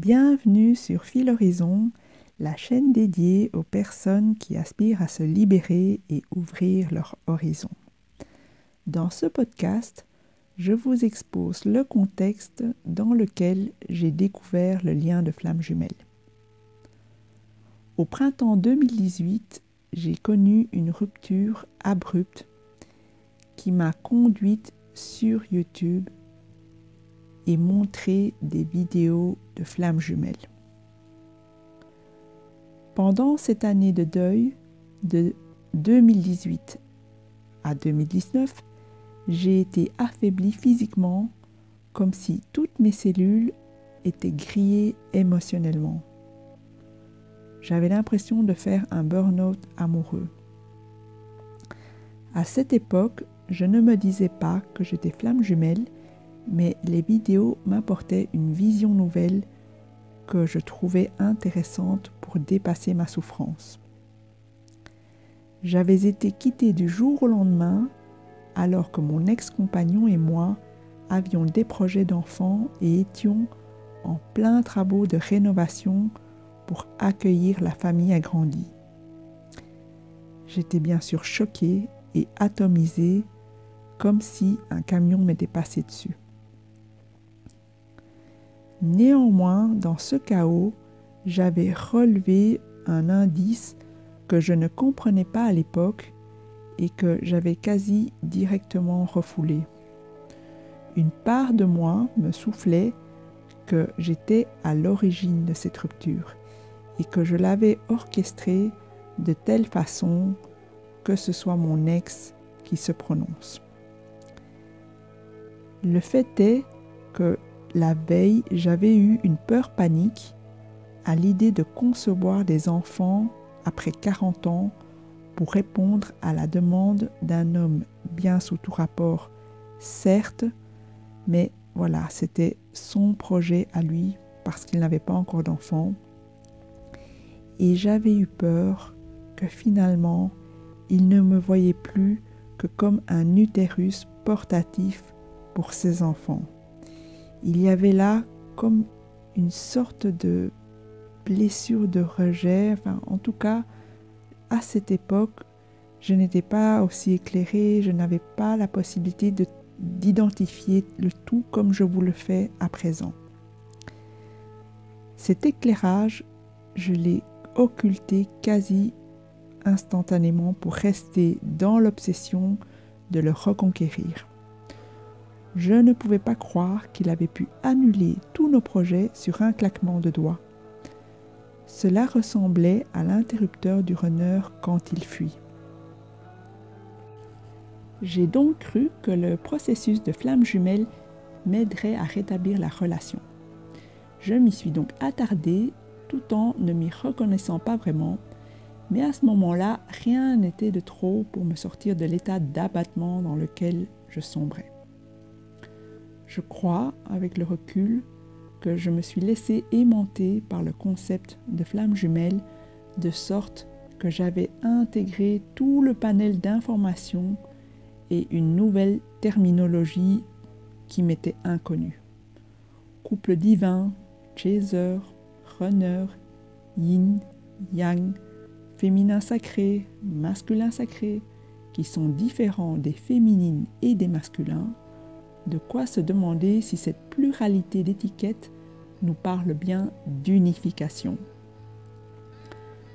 Bienvenue sur Fil Horizon, la chaîne dédiée aux personnes qui aspirent à se libérer et ouvrir leur horizon. Dans ce podcast, je vous expose le contexte dans lequel j'ai découvert le lien de flammes jumelles. Au printemps 2018, j'ai connu une rupture abrupte qui m'a conduite sur YouTube et montré des vidéos de flammes jumelles. Pendant cette année de deuil, de 2018 à 2019, j'ai été affaiblie physiquement, comme si toutes mes cellules étaient grillées émotionnellement. J'avais l'impression de faire un burn-out amoureux. À cette époque, je ne me disais pas que j'étais flamme jumelle, mais les vidéos m'apportaient une vision nouvelle que je trouvais intéressante pour dépasser ma souffrance. J'avais été quittée du jour au lendemain, alors que mon ex-compagnon et moi avions des projets d'enfants et étions en plein travaux de rénovation pour accueillir la famille agrandie. J'étais bien sûr choquée et atomisée, comme si un camion m'était passé dessus. Néanmoins, dans ce chaos, j'avais relevé un indice que je ne comprenais pas à l'époque et que j'avais quasi directement refoulé. Une part de moi me soufflait que j'étais à l'origine de cette rupture et que je l'avais orchestrée de telle façon que ce soit mon ex qui se prononce. Le fait est que la veille, j'avais eu une peur panique à l'idée de concevoir des enfants après 40 ans pour répondre à la demande d'un homme bien sous tout rapport, certes, mais voilà, c'était son projet à lui parce qu'il n'avait pas encore d'enfants. Et j'avais eu peur que finalement, il ne me voyait plus que comme un utérus portatif pour ses enfants. Il y avait là comme une sorte de blessure de rejet. En tout cas, à cette époque, je n'étais pas aussi éclairée, je n'avais pas la possibilité d'identifier le tout comme je vous le fais à présent. Cet éclairage, je l'ai occulté quasi instantanément pour rester dans l'obsession de le reconquérir. Je ne pouvais pas croire qu'il avait pu annuler tous nos projets sur un claquement de doigts. Cela ressemblait à l'interrupteur du runner quand il fuit. J'ai donc cru que le processus de flamme jumelle m'aiderait à rétablir la relation. Je m'y suis donc attardée tout en ne m'y reconnaissant pas vraiment, mais à ce moment-là, rien n'était de trop pour me sortir de l'état d'abattement dans lequel je sombrais. Je crois, avec le recul, que je me suis laissée aimanter par le concept de flamme jumelle, de sorte que j'avais intégré tout le panel d'informations et une nouvelle terminologie qui m'était inconnue. Couple divin, chaser, runner, yin, yang, féminin sacré, masculin sacré, qui sont différents des féminines et des masculins. De quoi se demander si cette pluralité d'étiquettes nous parle bien d'unification.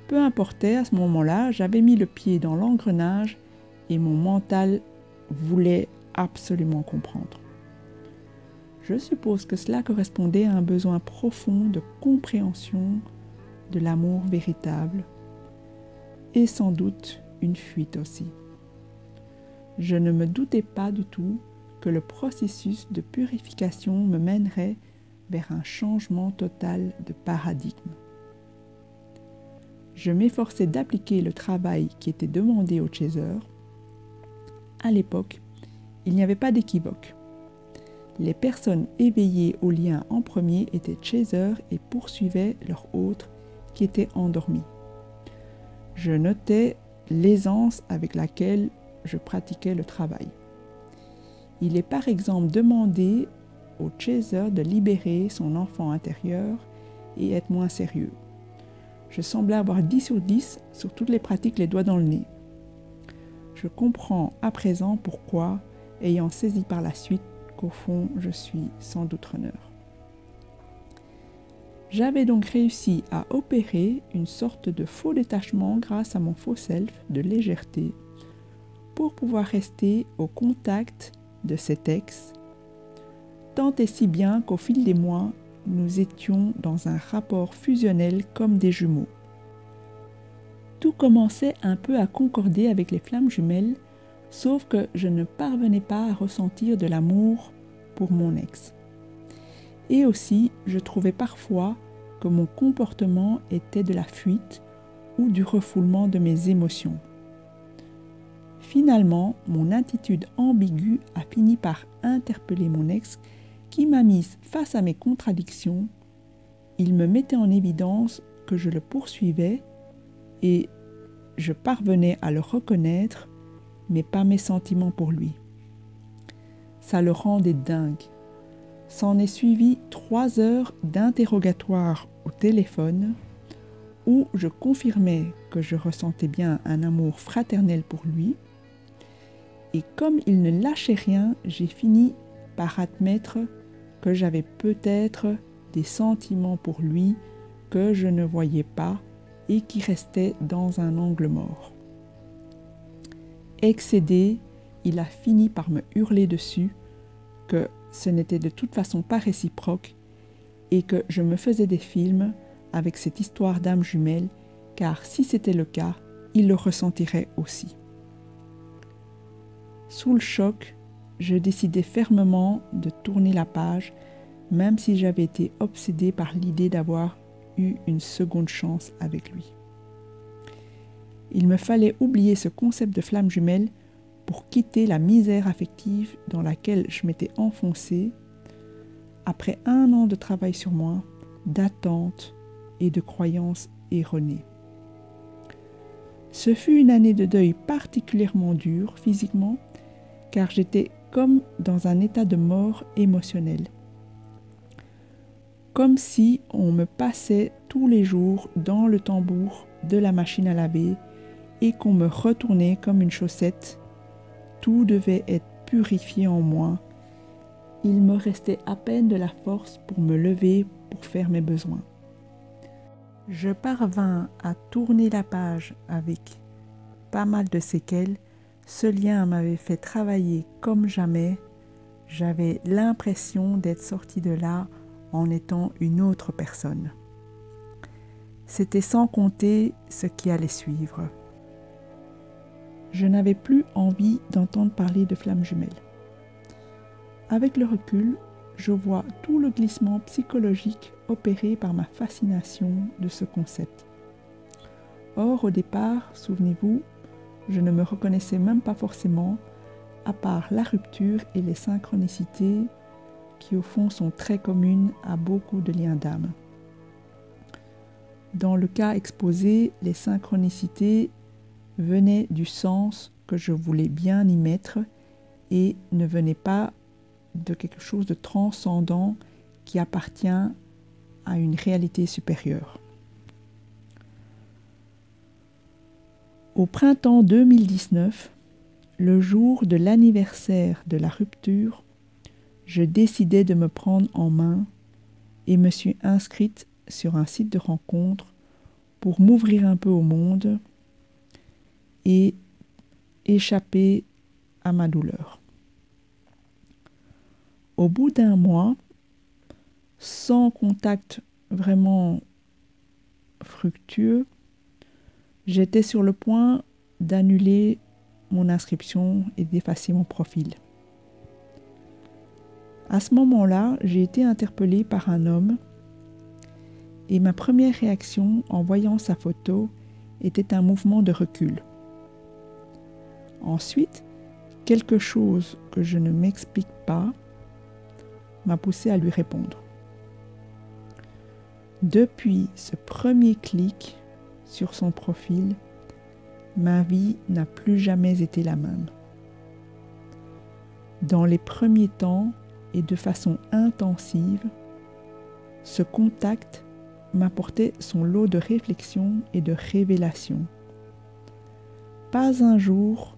Peu importait, à ce moment-là, j'avais mis le pied dans l'engrenage et mon mental voulait absolument comprendre. Je suppose que cela correspondait à un besoin profond de compréhension de l'amour véritable et sans doute une fuite aussi. Je ne me doutais pas du tout que le processus de purification me mènerait vers un changement total de paradigme. Je m'efforçais d'appliquer le travail qui était demandé aux chasers. À l'époque, il n'y avait pas d'équivoque. Les personnes éveillées au lien en premier étaient chasers et poursuivaient leur hôte qui était endormi. Je notais l'aisance avec laquelle je pratiquais le travail. Il est par exemple demandé au chaser de libérer son enfant intérieur et être moins sérieux. Je semblais avoir 10 sur 10 sur toutes les pratiques les doigts dans le nez. Je comprends à présent pourquoi, ayant saisi par la suite qu'au fond je suis sans doute runner. J'avais donc réussi à opérer une sorte de faux détachement grâce à mon faux self de légèreté pour pouvoir rester au contact de cet ex, tant et si bien qu'au fil des mois, nous étions dans un rapport fusionnel comme des jumeaux. Tout commençait un peu à concorder avec les flammes jumelles, sauf que je ne parvenais pas à ressentir de l'amour pour mon ex. Et aussi, je trouvais parfois que mon comportement était de la fuite ou du refoulement de mes émotions. Finalement, mon attitude ambiguë a fini par interpeller mon ex qui m'a mise face à mes contradictions. Il me mettait en évidence que je le poursuivais et je parvenais à le reconnaître, mais pas mes sentiments pour lui. Ça le rendait dingue. S'en est suivi 3 heures d'interrogatoire au téléphone où je confirmais que je ressentais bien un amour fraternel pour lui. Et comme il ne lâchait rien, j'ai fini par admettre que j'avais peut-être des sentiments pour lui que je ne voyais pas et qui restaient dans un angle mort. Excédé, il a fini par me hurler dessus que ce n'était de toute façon pas réciproque et que je me faisais des films avec cette histoire d'âme jumelle, car si c'était le cas, il le ressentirait aussi. Sous le choc, je décidai fermement de tourner la page, même si j'avais été obsédée par l'idée d'avoir eu une seconde chance avec lui. Il me fallait oublier ce concept de flamme jumelle pour quitter la misère affective dans laquelle je m'étais enfoncée après 1 an de travail sur moi, d'attente et de croyances erronées. Ce fut une année de deuil particulièrement dure physiquement, car j'étais comme dans un état de mort émotionnelle. Comme si on me passait tous les jours dans le tambour de la machine à laver et qu'on me retournait comme une chaussette. Tout devait être purifié en moi. Il me restait à peine de la force pour me lever pour faire mes besoins. Je parvins à tourner la page avec pas mal de séquelles. Ce lien m'avait fait travailler comme jamais. J'avais l'impression d'être sortie de là en étant une autre personne. C'était sans compter ce qui allait suivre. Je n'avais plus envie d'entendre parler de flammes jumelles. Avec le recul, je vois tout le glissement psychologique opéré par ma fascination de ce concept. Or, au départ, souvenez-vous, je ne me reconnaissais même pas forcément, à part la rupture et les synchronicités qui au fond sont très communes à beaucoup de liens d'âme. Dans le cas exposé, les synchronicités venaient du sens que je voulais bien y mettre et ne venaient pas de quelque chose de transcendant qui appartient à une réalité supérieure. Au printemps 2019, le jour de l'anniversaire de la rupture, je décidai de me prendre en main et me suis inscrite sur un site de rencontre pour m'ouvrir un peu au monde et échapper à ma douleur. Au bout d'1 mois, sans contact vraiment fructueux, j'étais sur le point d'annuler mon inscription et d'effacer mon profil. À ce moment-là, j'ai été interpellée par un homme et ma première réaction en voyant sa photo était un mouvement de recul. Ensuite, quelque chose que je ne m'explique pas m'a poussé à lui répondre. Depuis ce premier clic sur son profil, ma vie n'a plus jamais été la même. Dans les premiers temps et de façon intensive, ce contact m'apportait son lot de réflexions et de révélations. Pas un jour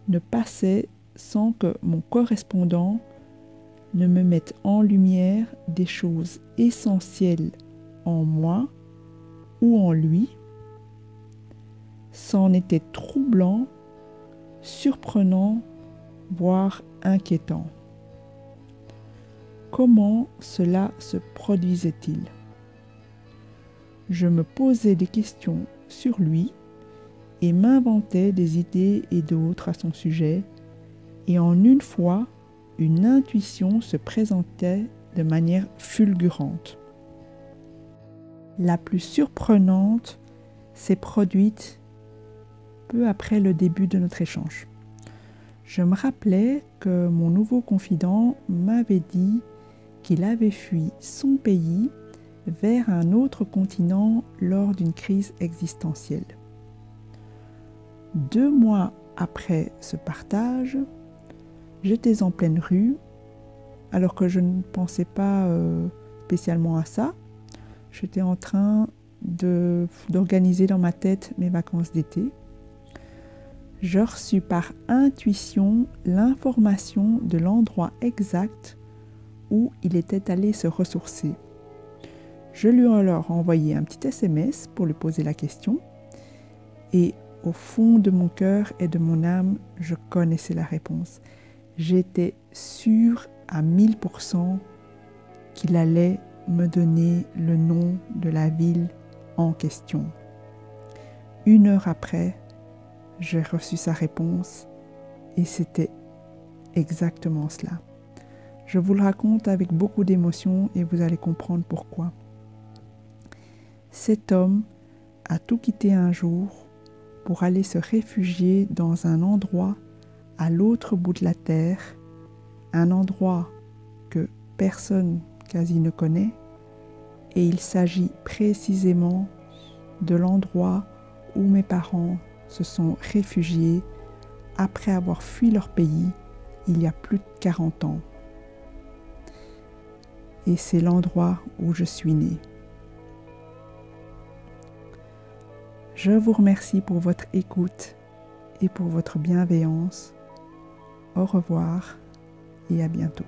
ne passait sans que mon correspondant ne me mette en lumière des choses essentielles en moi ou en lui. C'en était troublant, surprenant, voire inquiétant. Comment cela se produisait-il? Je me posais des questions sur lui et m'inventais des idées et d'autres à son sujet, et en une fois, une intuition se présentait de manière fulgurante. La plus surprenante s'est produite peu après le début de notre échange. Je me rappelais que mon nouveau confident m'avait dit qu'il avait fui son pays vers un autre continent lors d'une crise existentielle. 2 mois après ce partage, j'étais en pleine rue, alors que je ne pensais pas spécialement à ça. J'étais en train d'organiser dans ma tête mes vacances d'été. Je reçus par intuition l'information de l'endroit exact où il était allé se ressourcer. Je lui ai alors envoyé un petit SMS pour lui poser la question et au fond de mon cœur et de mon âme, je connaissais la réponse. J'étais sûre à 1000% qu'il allait me donner le nom de la ville en question. 1 heure après, j'ai reçu sa réponse et c'était exactement cela. Je vous le raconte avec beaucoup d'émotion et vous allez comprendre pourquoi. Cet homme a tout quitté un jour pour aller se réfugier dans un endroit à l'autre bout de la terre, un endroit que personne quasi ne connaît, et il s'agit précisément de l'endroit où mes parents se sont réfugiés après avoir fui leur pays il y a plus de 40 ans. Et c'est l'endroit où je suis née. Je vous remercie pour votre écoute et pour votre bienveillance. Au revoir et à bientôt.